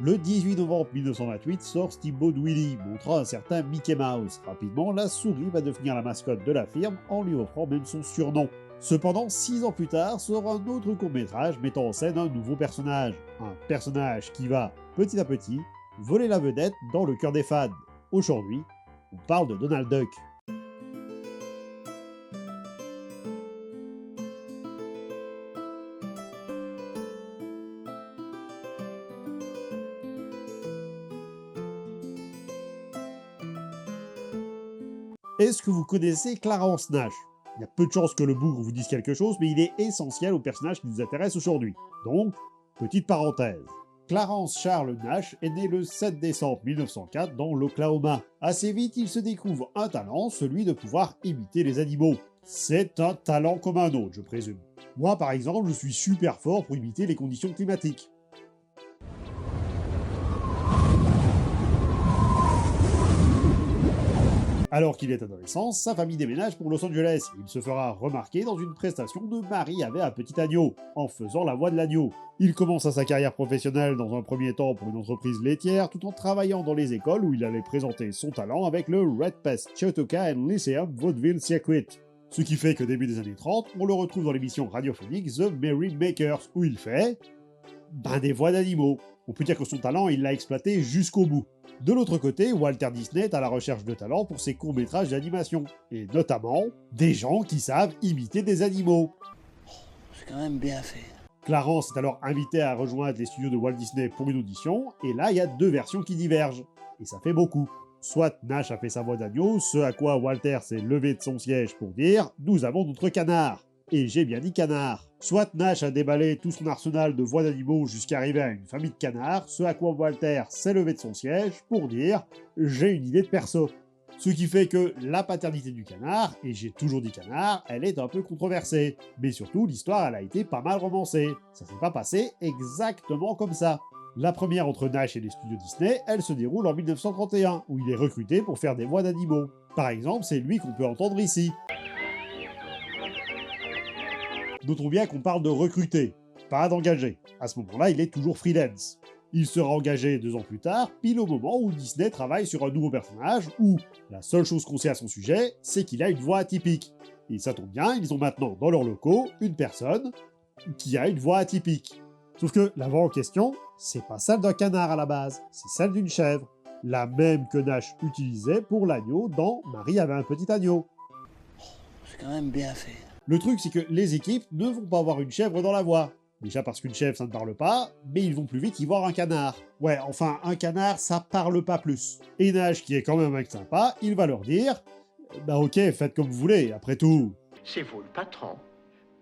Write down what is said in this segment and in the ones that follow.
Le 18 novembre 1928 sort Steamboat Willie, montrant un certain Mickey Mouse. Rapidement, la souris va devenir la mascotte de la firme en lui offrant même son surnom. Cependant, 6 ans plus tard, sort un autre court-métrage mettant en scène un nouveau personnage. Un personnage qui va, petit à petit, voler la vedette dans le cœur des fans. Aujourd'hui, on parle de Donald Duck. Est-ce que vous connaissez Clarence Nash? Il y a peu de chances que le bougre vous dise quelque chose, mais il est essentiel au personnage qui nous intéresse aujourd'hui. Donc, petite parenthèse. Clarence Charles Nash est né le 7 décembre 1904 dans l'Oklahoma. Assez vite, il se découvre un talent, celui de pouvoir imiter les animaux. C'est un talent comme un autre, je présume. Moi, par exemple, je suis super fort pour imiter les conditions climatiques. Alors qu'il est adolescent, sa famille déménage pour Los Angeles. Il se fera remarquer dans une prestation de Marie avait un petit agneau, en faisant la voix de l'agneau. Il commence sa carrière professionnelle dans un premier temps pour une entreprise laitière, tout en travaillant dans les écoles où il allait présenter son talent avec le Red Pest Chautauqua and Lyceum Vaudeville Circuit. Ce qui fait que début des années 30, on le retrouve dans l'émission radiophonique The Merry Makers, où il fait des voix d'animaux. On peut dire que son talent, il l'a exploité jusqu'au bout. De l'autre côté, Walter Disney est à la recherche de talent pour ses courts-métrages d'animation, et notamment des gens qui savent imiter des animaux. C'est quand même bien fait. Clarence est alors invité à rejoindre les studios de Walt Disney pour une audition, et là il y a deux versions qui divergent, et ça fait beaucoup. Soit Nash a fait sa voix d'agneau, ce à quoi Walter s'est levé de son siège pour dire « Nous avons notre canard ». Et j'ai bien dit canard. Soit Nash a déballé tout son arsenal de voix d'animaux jusqu'à arriver à une famille de canards, ce à quoi Walter s'est levé de son siège pour dire « J'ai une idée de perso ». Ce qui fait que la paternité du canard, et j'ai toujours dit canard, elle est un peu controversée. Mais surtout, l'histoire elle a été pas mal romancée. Ça s'est pas passé exactement comme ça. La première entre Nash et les studios Disney, elle se déroule en 1931, où il est recruté pour faire des voix d'animaux. Par exemple, c'est lui qu'on peut entendre ici. Notons bien qu'on parle de recruter, pas d'engager. À ce moment-là, il est toujours freelance. Il sera engagé 2 ans plus tard, pile au moment où Disney travaille sur un nouveau personnage où la seule chose qu'on sait à son sujet, c'est qu'il a une voix atypique. Et ça tombe bien, ils ont maintenant dans leurs locaux une personne qui a une voix atypique. Sauf que la voix en question, c'est pas celle d'un canard à la base, c'est celle d'une chèvre. La même que Nash utilisait pour l'agneau dans Marie avait un petit agneau. C'est quand même bien fait. Le truc, c'est que les équipes ne vont pas avoir une chèvre dans la voix. Déjà parce qu'une chèvre, ça ne parle pas, mais ils vont plus vite y voir un canard. Ouais, enfin, un canard, ça parle pas plus. Et Nash, qui est quand même un mec sympa, il va leur dire « Bah ok, faites comme vous voulez, après tout... » C'est vous le patron.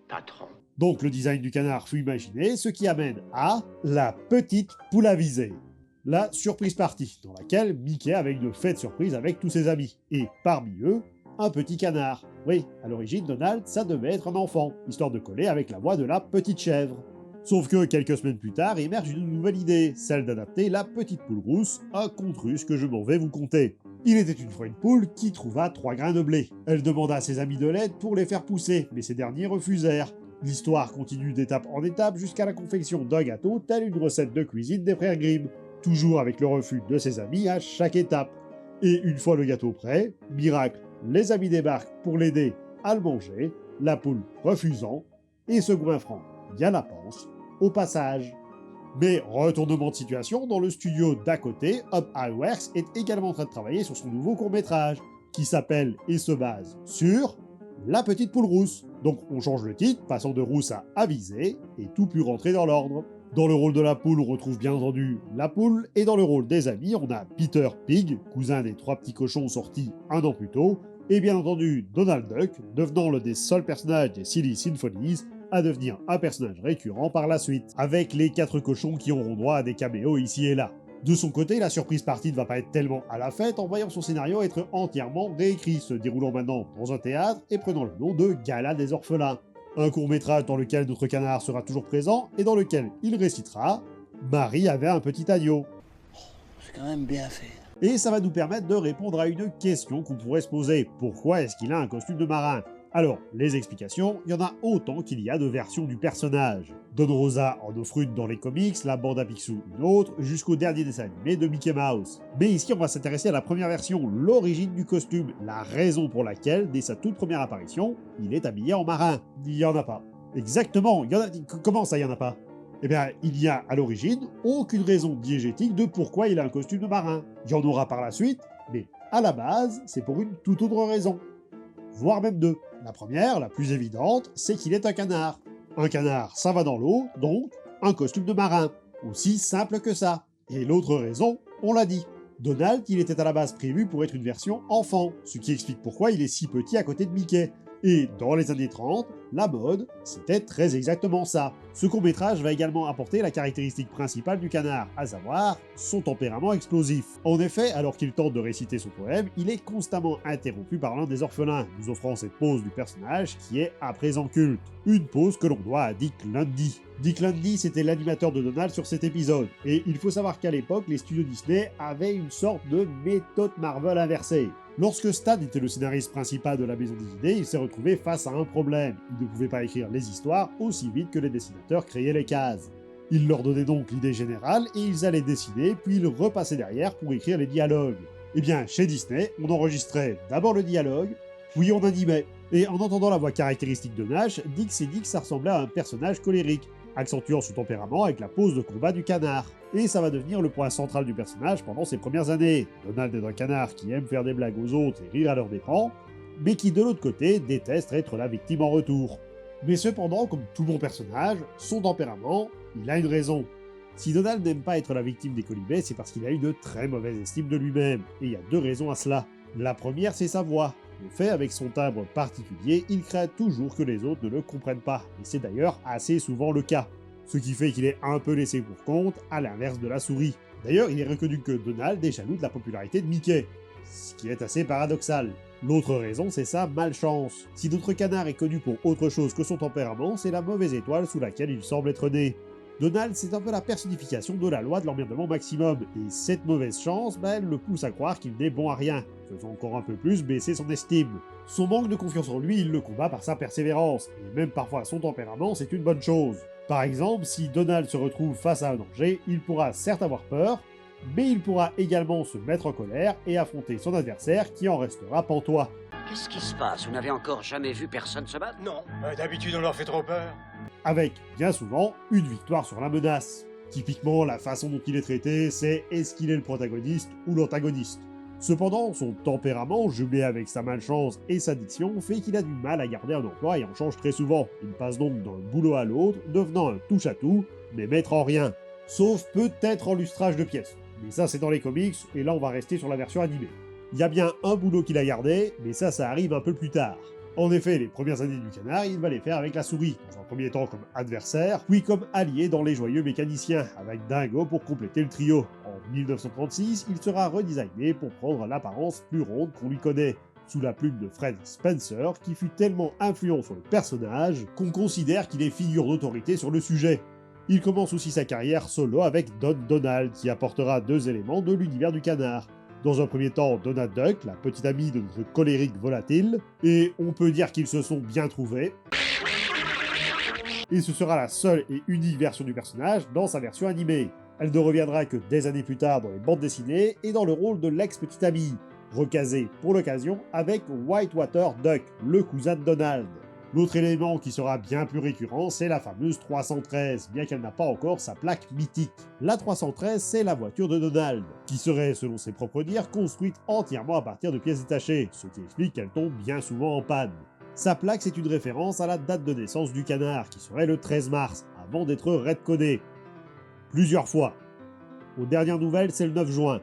Patron. Donc le design du canard fut imaginé, ce qui amène à la petite poule avisée. La surprise party, dans laquelle Mickey avait une fête surprise avec tous ses amis. Et parmi eux, un petit canard. Oui, à l'origine, Donald, ça devait être un enfant, histoire de coller avec la voix de la petite chèvre. Sauf que quelques semaines plus tard, émerge une nouvelle idée, celle d'adapter la petite poule rousse, un conte russe que je m'en vais vous conter. Il était une fois une poule qui trouva 3 grains de blé. Elle demanda à ses amis de l'aide pour les faire pousser, mais ces derniers refusèrent. L'histoire continue d'étape en étape jusqu'à la confection d'un gâteau, telle une recette de cuisine des frères Grimm, toujours avec le refus de ses amis à chaque étape. Et une fois le gâteau prêt, miracle, les amis débarquent pour l'aider à le manger, la poule refusant, et se goinfrant bien la panse au passage. Mais retournement de situation, dans le studio d'à côté, Up High Works est également en train de travailler sur son nouveau court-métrage, qui s'appelle et se base sur La petite poule rousse. Donc on change le titre, passant de rousse à avisé, et tout put rentrer dans l'ordre. Dans le rôle de la poule, on retrouve bien entendu la poule, et dans le rôle des amis, on a Peter Pig, cousin des 3 petits cochons sortis 1 an plus tôt, et bien entendu Donald Duck, devenant l'un des seuls personnages des Silly Symphonies à devenir un personnage récurrent par la suite, avec les 4 cochons qui auront droit à des caméos ici et là. De son côté, la surprise partie ne va pas être tellement à la fête en voyant son scénario être entièrement réécrit, se déroulant maintenant dans un théâtre et prenant le nom de Gala des orphelins. Un court-métrage dans lequel notre canard sera toujours présent et dans lequel il récitera « Marie avait un petit agneau ». C'est quand même bien fait. Et ça va nous permettre de répondre à une question qu'on pourrait se poser. Pourquoi est-ce qu'il a un costume de marin? Alors, les explications, il y en a autant qu'il y a de versions du personnage. Don Rosa en offre une dans les comics, la bande à Picsou une autre, jusqu'au dernier dessin animé de Mickey Mouse. Mais ici, on va s'intéresser à la première version, l'origine du costume, la raison pour laquelle, dès sa toute première apparition, il est habillé en marin. Il y en a pas. Exactement, il y en a... Comment ça, il y en a pas? Eh bien, il n'y a à l'origine aucune raison diégétique de pourquoi il a un costume de marin. Il y en aura par la suite, mais à la base, c'est pour une toute autre raison. Voire même deux. La première, la plus évidente, c'est qu'il est un canard. Un canard, ça va dans l'eau, donc un costume de marin. Aussi simple que ça. Et l'autre raison, on l'a dit. Donald, il était à la base prévu pour être une version enfant, ce qui explique pourquoi il est si petit à côté de Mickey. Et dans les années 30, la mode, c'était très exactement ça. Ce court-métrage va également apporter la caractéristique principale du canard, à savoir son tempérament explosif. En effet, alors qu'il tente de réciter son poème, il est constamment interrompu par l'un des orphelins, nous offrant cette pose du personnage qui est à présent culte. Une pose que l'on doit à Dick Lundy. Dick Lundy, c'était l'animateur de Donald sur cet épisode, et il faut savoir qu'à l'époque, les studios Disney avaient une sorte de méthode Marvel inversée. Lorsque Stan était le scénariste principal de la maison Disney, il s'est retrouvé face à un problème. Il ne pouvait pas écrire les histoires aussi vite que les dessinateurs créaient les cases. Il leur donnait donc l'idée générale et ils allaient dessiner, puis ils repassaient derrière pour écrire les dialogues. Eh bien, chez Disney, on enregistrait d'abord le dialogue, puis on animait. Et en entendant la voix caractéristique de Nash, Dick s'est dit que ça ressemblait à un personnage colérique, accentuant son tempérament avec la pose de combat du canard. Et ça va devenir le point central du personnage pendant ses premières années. Donald est un canard qui aime faire des blagues aux autres et rire à leurs dépens, mais qui de l'autre côté déteste être la victime en retour. Mais cependant, comme tout bon personnage, son tempérament, il a une raison. Si Donald n'aime pas être la victime des colibés, c'est parce qu'il a une très mauvaise estime de lui-même, et il y a deux raisons à cela. La première, c'est sa voix. Le fait, avec son timbre particulier, il craint toujours que les autres ne le comprennent pas, et c'est d'ailleurs assez souvent le cas. Ce qui fait qu'il est un peu laissé pour compte, à l'inverse de la souris. D'ailleurs, il est reconnu que Donald est jaloux de la popularité de Mickey, ce qui est assez paradoxal. L'autre raison, c'est sa malchance. Si notre canard est connu pour autre chose que son tempérament, c'est la mauvaise étoile sous laquelle il semble être né. Donald, c'est un peu la personnification de la loi de l'emmerdement maximum, et cette mauvaise chance, elle le pousse à croire qu'il n'est bon à rien, faisant encore un peu plus baisser son estime. Son manque de confiance en lui, il le combat par sa persévérance, et même parfois son tempérament, c'est une bonne chose. Par exemple, si Donald se retrouve face à un danger, il pourra certes avoir peur, mais il pourra également se mettre en colère et affronter son adversaire qui en restera pantois. Qu'est-ce qui se passe? Vous n'avez encore jamais vu personne se battre? Non, d'habitude on leur fait trop peur. Avec, bien souvent, une victoire sur la menace. Typiquement, la façon dont il est traité, c'est est-ce qu'il est le protagoniste ou l'antagoniste. Cependant, son tempérament, jumelé avec sa malchance et sa diction, fait qu'il a du mal à garder un emploi et en change très souvent. Il passe donc d'un boulot à l'autre, devenant un touche-à-tout, mais maître en rien. Sauf peut-être en lustrage de pièces. Mais ça, c'est dans les comics, et là, on va rester sur la version animée. Il y a bien un boulot qu'il a gardé, mais ça arrive un peu plus tard. En effet, les premières années du canard, il va les faire avec la souris, dans un premier temps comme adversaire, puis comme allié dans Les Joyeux Mécaniciens, avec Dingo pour compléter le trio. En 1936, il sera redesigné pour prendre l'apparence plus ronde qu'on lui connaît, sous la plume de Fred Spencer, qui fut tellement influent sur le personnage qu'on considère qu'il est figure d'autorité sur le sujet. Il commence aussi sa carrière solo avec Don Donald, qui apportera deux éléments de l'univers du canard. Dans un premier temps, Donald Duck, la petite amie de notre colérique volatile, et on peut dire qu'ils se sont bien trouvés. Et ce sera la seule et unique version du personnage dans sa version animée. Elle ne reviendra que des années plus tard dans les bandes dessinées et dans le rôle de l'ex-petite amie, recasée pour l'occasion avec Whitewater Duck, le cousin de Donald. L'autre élément qui sera bien plus récurrent, c'est la fameuse 313, bien qu'elle n'a pas encore sa plaque mythique. La 313, c'est la voiture de Donald, qui serait, selon ses propres dires, construite entièrement à partir de pièces détachées, ce qui explique qu'elle tombe bien souvent en panne. Sa plaque, c'est une référence à la date de naissance du canard, qui serait le 13 mars, avant d'être redcodée. Plusieurs fois. Aux dernières nouvelles, c'est le 9 juin.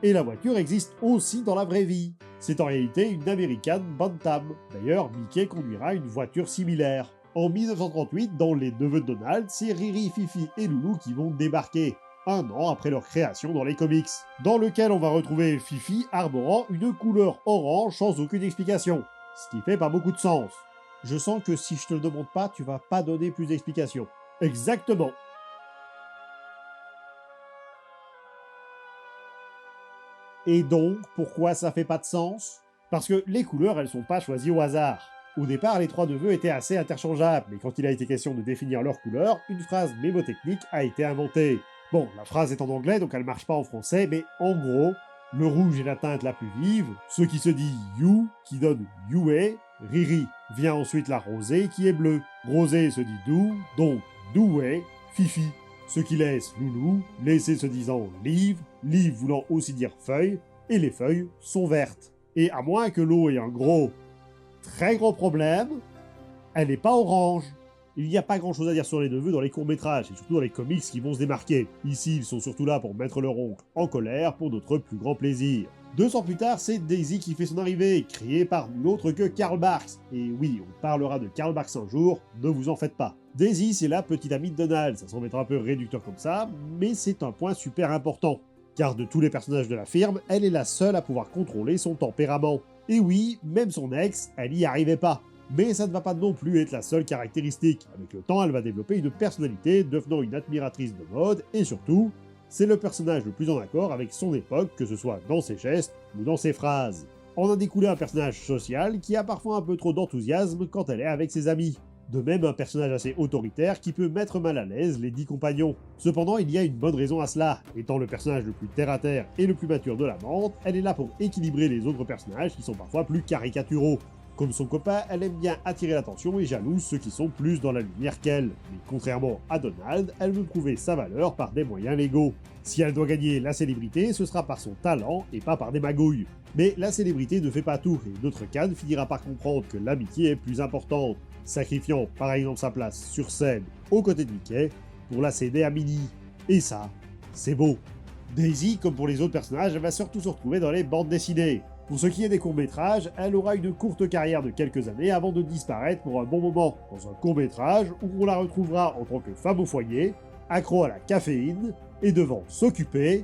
Et la voiture existe aussi dans la vraie vie. C'est en réalité une American Bantam. D'ailleurs, Mickey conduira une voiture similaire. En 1938, dans Les Neveux de Donald, c'est Riri, Fifi et Loulou qui vont débarquer, un an après leur création dans les comics, dans lequel on va retrouver Fifi arborant une couleur orange sans aucune explication, ce qui fait pas beaucoup de sens. Je sens que si je te le demande pas, tu vas pas donner plus d'explications. Exactement. Et donc, pourquoi ça fait pas de sens? Parce que les couleurs, elles sont pas choisies au hasard. Au départ, les trois neveux étaient assez interchangeables, mais quand il a été question de définir leur couleur, une phrase mémotechnique a été inventée. Bon, la phrase est en anglais, donc elle marche pas en français, mais en gros, le rouge est la teinte la plus vive, ce qui se dit you, qui donne yue, riri. Vient ensuite la rosée, qui est bleue. Rosée se dit doux, donc doué, fifi. Ce qui laisse loulou, laissé se disant livre, livre voulant aussi dire feuille, et les feuilles sont vertes. Et à moins que l'eau ait un gros, très gros problème, elle n'est pas orange. Il n'y a pas grand chose à dire sur les neveux dans les courts-métrages, et surtout dans les comics qui vont se démarquer. Ici, ils sont surtout là pour mettre leur oncle en colère pour notre plus grand plaisir. 200 plus tard, c'est Daisy qui fait son arrivée, créée par nul autre que Karl Barks. Et oui, on parlera de Karl Barks un jour, ne vous en faites pas. Daisy, c'est la petite amie de Donald, ça semble être un peu réducteur comme ça, mais c'est un point super important. Car de tous les personnages de la firme, elle est la seule à pouvoir contrôler son tempérament. Et oui, même son ex, elle y arrivait pas. Mais ça ne va pas non plus être la seule caractéristique. Avec le temps, elle va développer une personnalité, devenant une admiratrice de mode, et surtout, c'est le personnage le plus en accord avec son époque, que ce soit dans ses gestes ou dans ses phrases. On a découlé un personnage social qui a parfois un peu trop d'enthousiasme quand elle est avec ses amis. De même, un personnage assez autoritaire qui peut mettre mal à l'aise les 10 compagnons. Cependant, il y a une bonne raison à cela. Étant le personnage le plus terre-à-terre et le plus mature de la bande, elle est là pour équilibrer les autres personnages qui sont parfois plus caricaturaux. Comme son copain, elle aime bien attirer l'attention et jalouse ceux qui sont plus dans la lumière qu'elle. Mais contrairement à Donald, elle veut prouver sa valeur par des moyens légaux. Si elle doit gagner la célébrité, ce sera par son talent et pas par des magouilles. Mais la célébrité ne fait pas tout, et notre Cannes finira par comprendre que l'amitié est plus importante, sacrifiant par exemple sa place sur scène aux côtés de Mickey pour la céder à Minnie. Et ça, c'est beau. Daisy, comme pour les autres personnages, elle va surtout se retrouver dans les bandes dessinées. Pour ce qui est des courts-métrages, elle aura une courte carrière de quelques années avant de disparaître pour un bon moment, dans un court-métrage où on la retrouvera en tant que femme au foyer, accro à la caféine, et devant s'occuper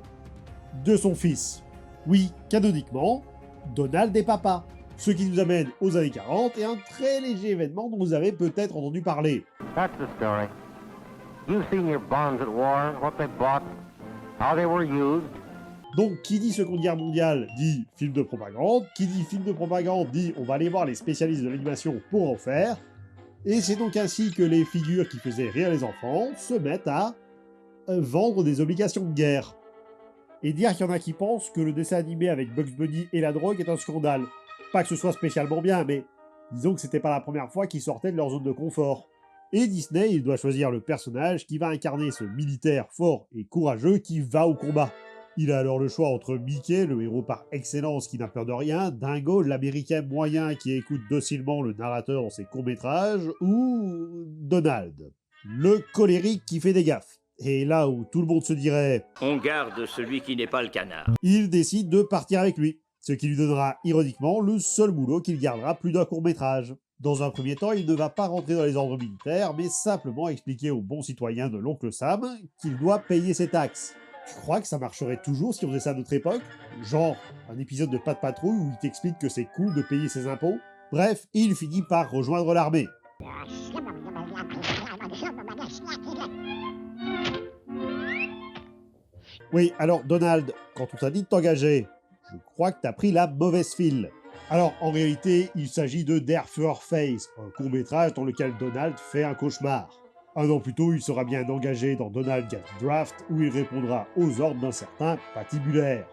de son fils. Oui, canoniquement, Donald est papa. Ce qui nous amène aux années 40 et un très léger événement dont vous avez peut-être entendu parler. That's the story. You've seen your bonds at war, what they bought, how they were used. Donc, qui dit Seconde Guerre mondiale dit film de propagande, qui dit film de propagande dit on va aller voir les spécialistes de l'animation pour en faire, et c'est donc ainsi que les figures qui faisaient rire les enfants se mettent à vendre des obligations de guerre. Et dire qu'il y en a qui pensent que le dessin animé avec Bugs Bunny et la drogue est un scandale. Pas que ce soit spécialement bien, mais disons que c'était pas la première fois qu'ils sortaient de leur zone de confort. Et Disney, il doit choisir le personnage qui va incarner ce militaire fort et courageux qui va au combat. Il a alors le choix entre Mickey, le héros par excellence qui n'a peur de rien, Dingo, l'américain moyen qui écoute docilement le narrateur dans ses courts-métrages, ou Donald, le colérique qui fait des gaffes. Et là où tout le monde se dirait « On garde celui qui n'est pas le canard », il décide de partir avec lui, ce qui lui donnera ironiquement le seul boulot qu'il gardera plus d'un court-métrage. Dans un premier temps, il ne va pas rentrer dans les ordres militaires, mais simplement expliquer aux bons citoyens de l'oncle Sam qu'il doit payer ses taxes. Je crois que ça marcherait toujours si on faisait ça à notre époque, genre un épisode de Pat' Patrouille où il t'explique que c'est cool de payer ses impôts. Bref, il finit par rejoindre l'armée. Oui, alors Donald, quand on t'a dit de t'engager, je crois que t'as pris la mauvaise file. Alors en réalité, il s'agit de Dare for Face, un court-métrage dans lequel Donald fait un cauchemar. Un an plus tôt, il sera bien engagé dans Donald Get Draft, où il répondra aux ordres d'un certain Patibulaire.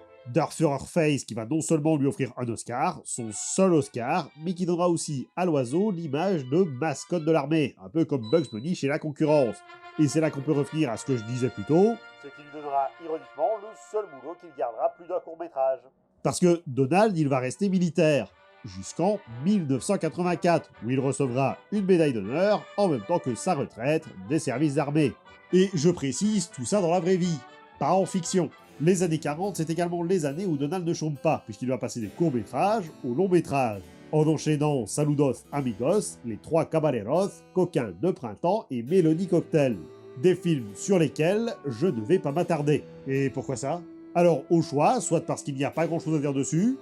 Face qui va non seulement lui offrir un Oscar, son seul Oscar, mais qui donnera aussi à l'oiseau l'image de mascotte de l'armée, un peu comme Bugs Bunny chez la concurrence. Et c'est là qu'on peut revenir à ce que je disais plus tôt, ce qui lui donnera ironiquement le seul boulot qu'il gardera plus d'un court-métrage. Parce que Donald, il va rester militaire, jusqu'en 1984, où il recevra une médaille d'honneur en même temps que sa retraite des services armés. Et je précise, tout ça dans la vraie vie, pas en fiction. Les années 40, c'est également les années où Donald ne chôme pas, puisqu'il va passer des courts-métrages aux longs-métrages, en enchaînant Saludos Amigos, Les Trois Caballeros, Coquins de Printemps et Mélodie Cocktail. Des films sur lesquels je ne vais pas m'attarder. Et pourquoi ça? Alors au choix, soit parce qu'il n'y a pas grand chose à dire dessus,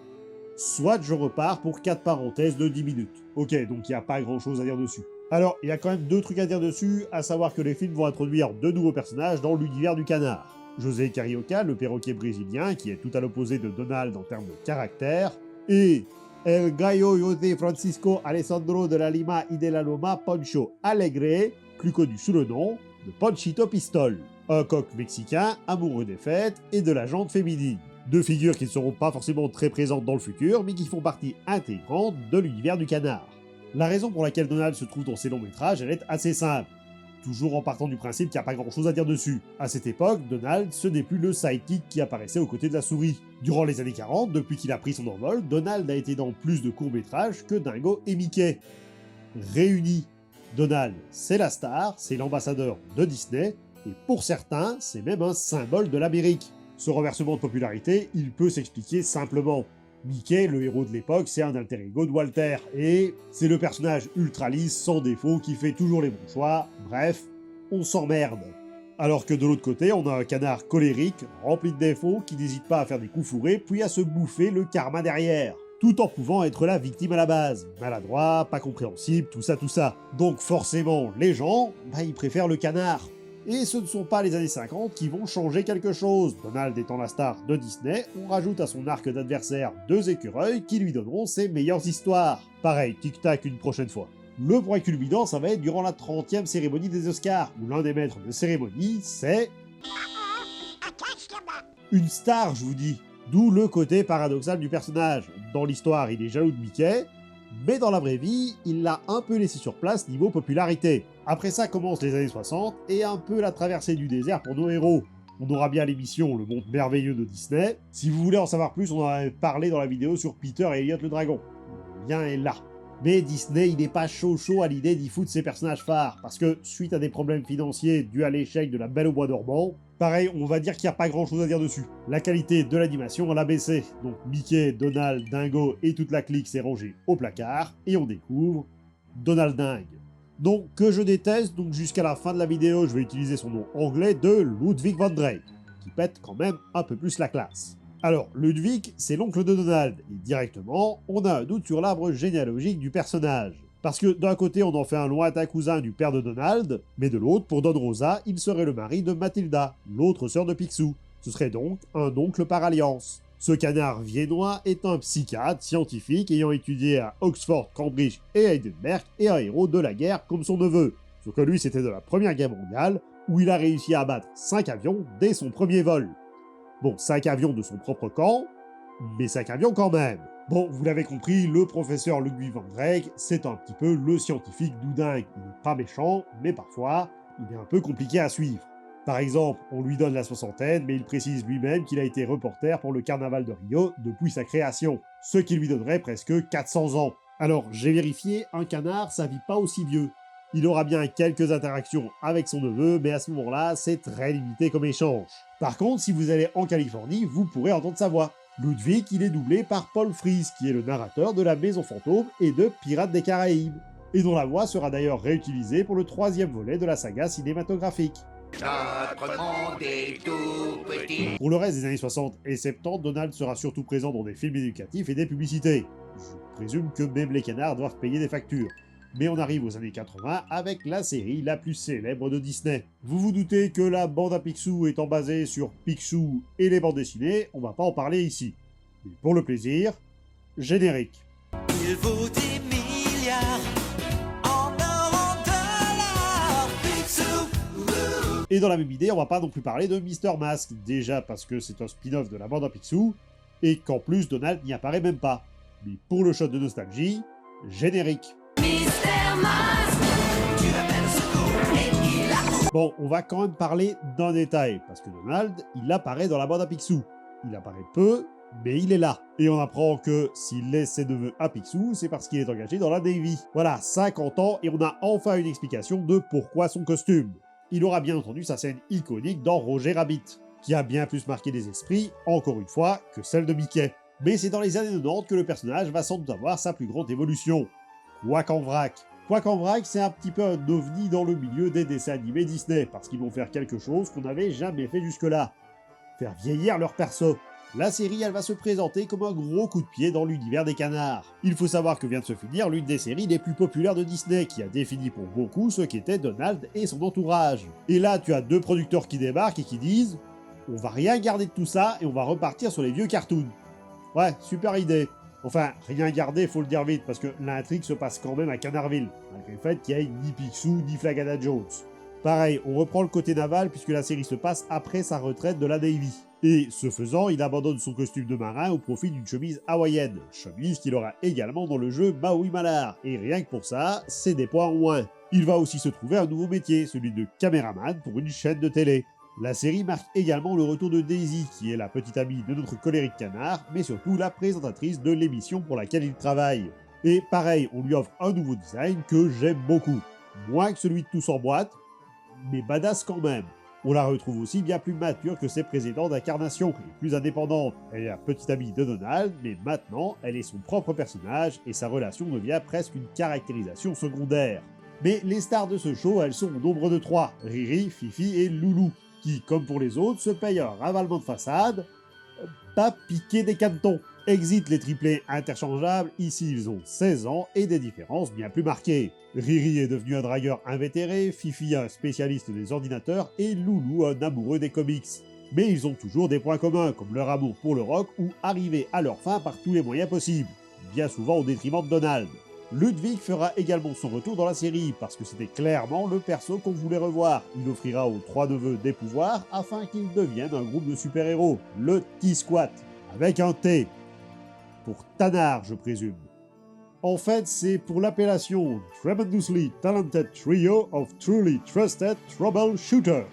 soit je repars pour 4 parenthèses de 10 minutes. Ok, donc il n'y a pas grand chose à dire dessus. Alors, il y a quand même 2 trucs à dire dessus, à savoir que les films vont introduire 2 nouveaux personnages dans l'univers du canard. José Carioca, le perroquet brésilien, qui est tout à l'opposé de Donald en termes de caractère, et El Gallo José Francisco Alessandro de la Lima y de la Loma Pancho Alegre, plus connu sous le nom de Panchito Pistol, un coq mexicain amoureux des fêtes et de la jante féminine. Deux figures qui ne seront pas forcément très présentes dans le futur, mais qui font partie intégrante de l'univers du canard. La raison pour laquelle Donald se trouve dans ces longs métrages, elle est assez simple. Toujours en partant du principe qu'il n'y a pas grand chose à dire dessus. À cette époque, Donald, ce n'est plus le sidekick qui apparaissait aux côtés de la souris. Durant les années 40, depuis qu'il a pris son envol, Donald a été dans plus de courts-métrages que Dingo et Mickey. Réunis. Donald, c'est la star, c'est l'ambassadeur de Disney, et pour certains, c'est même un symbole de l'Amérique. Ce renversement de popularité, il peut s'expliquer simplement. Mickey, le héros de l'époque, c'est un alter ego de Walter, et c'est le personnage ultra lisse, sans défaut, qui fait toujours les bons choix, bref, on s'emmerde. Alors que de l'autre côté, on a un canard colérique, rempli de défauts, qui n'hésite pas à faire des coups fourrés, puis à se bouffer le karma derrière, tout en pouvant être la victime à la base. Maladroit, pas compréhensible, tout ça. Donc forcément, les gens, ils préfèrent le canard. Et ce ne sont pas les années 50 qui vont changer quelque chose. Donald étant la star de Disney, on rajoute à son arc d'adversaire 2 écureuils qui lui donneront ses meilleures histoires. Pareil, tic-tac une prochaine fois. Le point culminant, ça va être durant la 30e cérémonie des Oscars, où l'un des maîtres de cérémonie, c'est... une star, je vous dis. D'où le côté paradoxal du personnage. Dans l'histoire, il est jaloux de Mickey, mais dans la vraie vie, il l'a un peu laissé sur place niveau popularité. Après ça commencent les années 60 et un peu la traversée du désert pour nos héros. On aura bien l'émission Le Monde Merveilleux de Disney. Si vous voulez en savoir plus, on en avait parlé dans la vidéo sur Peter et Elliot le Dragon. Le lien est là. Mais Disney, il n'est pas chaud à l'idée d'y foutre ses personnages phares, parce que suite à des problèmes financiers dus à l'échec de La Belle au Bois dormant, pareil, on va dire qu'il n'y a pas grand chose à dire dessus. La qualité de l'animation, elle a baissé, donc Mickey, Donald, Dingo et toute la clique s'est rangée au placard, et on découvre Donald Dingue. Donc que je déteste, donc jusqu'à la fin de la vidéo, je vais utiliser son nom anglais de Ludwig van Drake, qui pète quand même un peu plus la classe. Alors, Ludwig, c'est l'oncle de Donald, et directement, on a un doute sur l'arbre généalogique du personnage. Parce que d'un côté, on en fait un lointain cousin du père de Donald, mais de l'autre, pour Don Rosa, il serait le mari de Mathilda, l'autre sœur de Picsou. Ce serait donc un oncle par alliance. Ce canard viennois est un psychiatre scientifique ayant étudié à Oxford, Cambridge et Heidelberg et un héros de la guerre comme son neveu. Sauf que lui, c'était de la Première Guerre mondiale, où il a réussi à abattre 5 avions dès son premier vol. Bon, 5 avions de son propre camp, mais 5 avions quand même. Bon, vous l'avez compris, le professeur Ludwig van Drake, c'est un petit peu le scientifique doudingue. Il n'est pas méchant, mais parfois, il est un peu compliqué à suivre. Par exemple, on lui donne la soixantaine, mais il précise lui-même qu'il a été reporter pour le carnaval de Rio depuis sa création, ce qui lui donnerait presque 400 ans. Alors, j'ai vérifié, un canard, ça vit pas aussi vieux. Il aura bien quelques interactions avec son neveu, mais à ce moment-là, c'est très limité comme échange. Par contre, si vous allez en Californie, vous pourrez entendre sa voix. Ludwig, il est doublé par Paul Frees, qui est le narrateur de La Maison Fantôme et de Pirates des Caraïbes, et dont la voix sera d'ailleurs réutilisée pour le 3e volet de la saga cinématographique. Notre monde est tout petit. Pour le reste des années 60 et 70, Donald sera surtout présent dans des films éducatifs et des publicités. Je présume que même les canards doivent payer des factures. Mais on arrive aux années 80 avec la série la plus célèbre de Disney. Vous vous doutez que la bande à Picsou étant basée sur Picsou et les bandes dessinées, on va pas en parler ici. Mais pour le plaisir, générique. Il vaut des milliards en or, en dollars, Picsou. Et dans la même idée, on va pas non plus parler de Mr. Mask, déjà parce que c'est un spin-off de la bande à Picsou, et qu'en plus Donald n'y apparaît même pas. Mais pour le shot de nostalgie, générique. Bon, on va quand même parler d'un détail, parce que Donald, il apparaît dans la bande à Picsou. Il apparaît peu, mais il est là. Et on apprend que s'il laisse ses neveux à Picsou, c'est parce qu'il est engagé dans la Navy. Voilà, 50 ans, et on a enfin une explication de pourquoi son costume. Il aura bien entendu sa scène iconique dans Roger Rabbit, qui a bien plus marqué les esprits, encore une fois, que celle de Mickey. Mais c'est dans les années 90 que le personnage va sans doute avoir sa plus grande évolution. Quack en vrac. Quack en vrac, c'est un petit peu un ovni dans le milieu des dessins animés Disney, parce qu'ils vont faire quelque chose qu'on n'avait jamais fait jusque-là. Faire vieillir leur perso. La série, elle va se présenter comme un gros coup de pied dans l'univers des canards. Il faut savoir que vient de se finir l'une des séries les plus populaires de Disney, qui a défini pour beaucoup ce qu'était Donald et son entourage. Et là, tu as 2 producteurs qui débarquent et qui disent « On va rien garder de tout ça et on va repartir sur les vieux cartoons. » Ouais, super idée. Enfin, rien gardé, faut le dire vite, parce que l'intrigue se passe quand même à Canardville, malgré le fait qu'il n'y ait ni Picsou ni Flagada Jones. Pareil, on reprend le côté naval puisque la série se passe après sa retraite de la Navy. Et ce faisant, il abandonne son costume de marin au profit d'une chemise hawaïenne, chemise qu'il aura également dans le jeu Maui Malar, et rien que pour ça, c'est des points en moins. Il va aussi se trouver un nouveau métier, celui de caméraman pour une chaîne de télé. La série marque également le retour de Daisy, qui est la petite amie de notre colérique canard, mais surtout la présentatrice de l'émission pour laquelle il travaille. Et pareil, on lui offre un nouveau design que j'aime beaucoup. Moins que celui de Tous en boîte, mais badass quand même. On la retrouve aussi bien plus mature que ses précédentes incarnations, et plus indépendante. Elle est la petite amie de Donald, mais maintenant, elle est son propre personnage, et sa relation devient presque une caractérisation secondaire. Mais les stars de ce show, elles sont au nombre de 3, Riri, Fifi et Loulou, qui, comme pour les autres, se payent un ravalement de façade, pas piquer des canetons. Exit les triplés interchangeables, ici ils ont 16 ans et des différences bien plus marquées. Riri est devenu un dragueur invétéré, Fifi un spécialiste des ordinateurs et Loulou un amoureux des comics. Mais ils ont toujours des points communs, comme leur amour pour le rock ou arriver à leur fin par tous les moyens possibles, bien souvent au détriment de Donald. Ludwig fera également son retour dans la série, parce que c'était clairement le perso qu'on voulait revoir. Il offrira aux 3 neveux des pouvoirs afin qu'ils deviennent un groupe de super-héros, le T-Squad, avec un T. Pour Tanard, je présume. En fait, c'est pour l'appellation Tremendously Talented Trio of Truly Trusted Troubleshooters,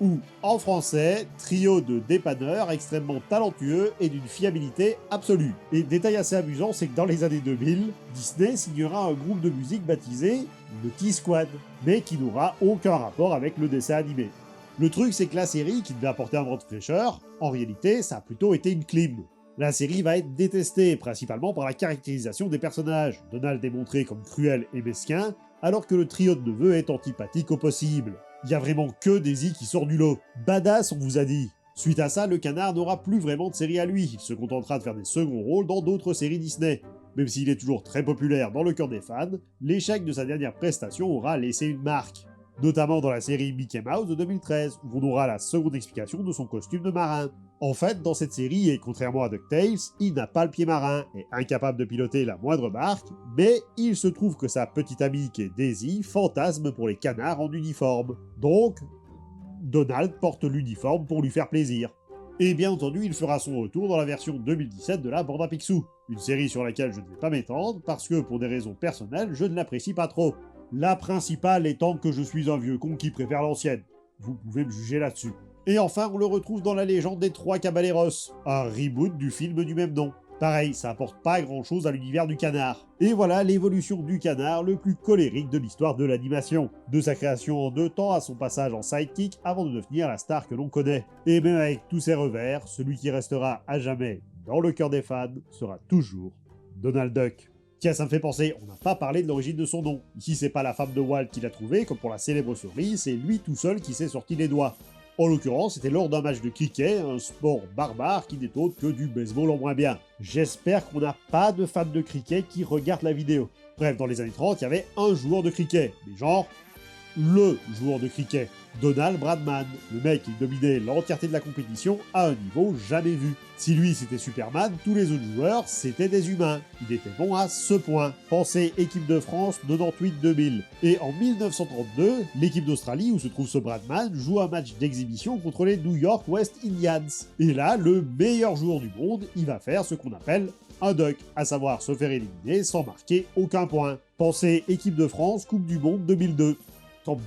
ou en français, trio de dépanneurs extrêmement talentueux et d'une fiabilité absolue. Et détail assez amusant, c'est que dans les années 2000, Disney signera un groupe de musique baptisé le T-Squad, mais qui n'aura aucun rapport avec le dessin animé. Le truc, c'est que la série, qui devait apporter un vent de fraîcheur, en réalité, ça a plutôt été une clim. La série va être détestée, principalement par la caractérisation des personnages, Donald est montré comme cruel et mesquin, alors que le trio de neveux est antipathique au possible. Il y a vraiment que Daisy qui sort du lot. Badass, on vous a dit. Suite à ça, le canard n'aura plus vraiment de série à lui, il se contentera de faire des seconds rôles dans d'autres séries Disney. Même s'il est toujours très populaire dans le cœur des fans, l'échec de sa dernière prestation aura laissé une marque. Notamment dans la série Mickey Mouse de 2013, où on aura la seconde explication de son costume de marin. En fait, dans cette série, et contrairement à DuckTales, il n'a pas le pied marin, est incapable de piloter la moindre barque, mais il se trouve que sa petite amie qui est Daisy fantasme pour les canards en uniforme. Donc, Donald porte l'uniforme pour lui faire plaisir. Et bien entendu, il fera son retour dans la version 2017 de la bande à Picsou, une série sur laquelle je ne vais pas m'étendre, parce que pour des raisons personnelles, je ne l'apprécie pas trop. La principale étant que je suis un vieux con qui préfère l'ancienne. Vous pouvez me juger là-dessus. Et enfin, on le retrouve dans la légende des 3 Caballeros, un reboot du film du même nom. Pareil, ça apporte pas grand-chose à l'univers du canard. Et voilà l'évolution du canard le plus colérique de l'histoire de l'animation. De sa création en 2 temps à son passage en sidekick avant de devenir la star que l'on connaît. Et même avec tous ses revers, celui qui restera à jamais dans le cœur des fans sera toujours Donald Duck. Tiens, ça me fait penser, on n'a pas parlé de l'origine de son nom. Ici, c'est pas la femme de Walt qui l'a trouvé, comme pour la célèbre souris, c'est lui tout seul qui s'est sorti les doigts. En l'occurrence, c'était lors d'un match de cricket, un sport barbare qui n'est autre que du baseball en moins bien. J'espère qu'on n'a pas de fans de cricket qui regardent la vidéo. Bref, dans les années 30, il y avait un joueur de cricket, mais genre le joueur de cricket, Donald Bradman. Le mec, il dominait l'entièreté de la compétition à un niveau jamais vu. Si lui c'était Superman, tous les autres joueurs c'était des humains. Il était bon à ce point. Pensez équipe de France 98-2000. Et en 1932, l'équipe d'Australie où se trouve ce Bradman joue un match d'exhibition contre les New York West Indians. Et là, le meilleur joueur du monde, il va faire ce qu'on appelle un duck, à savoir se faire éliminer sans marquer aucun point. Pensez équipe de France, Coupe du Monde 2002.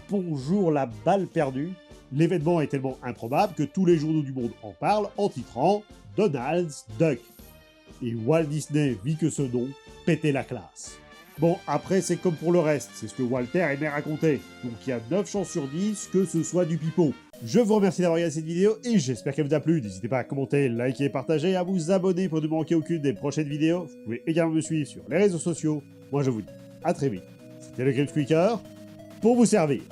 Bonjour la balle perdue, l'événement est tellement improbable que tous les journaux du monde en parlent en titrant Donald's Duck. Et Walt Disney vit que ce nom pétait la classe. Bon, après c'est comme pour le reste, c'est ce que Walter aimait raconter, donc il y a 9 chances sur 10 que ce soit du pipeau. Je vous remercie d'avoir regardé cette vidéo et j'espère qu'elle vous a plu. N'hésitez pas à commenter, liker, partager, à vous abonner pour ne manquer aucune des prochaines vidéos. Vous pouvez également me suivre sur les réseaux sociaux. Moi je vous dis à très vite. C'était le Grimsqueaker pour vous servir.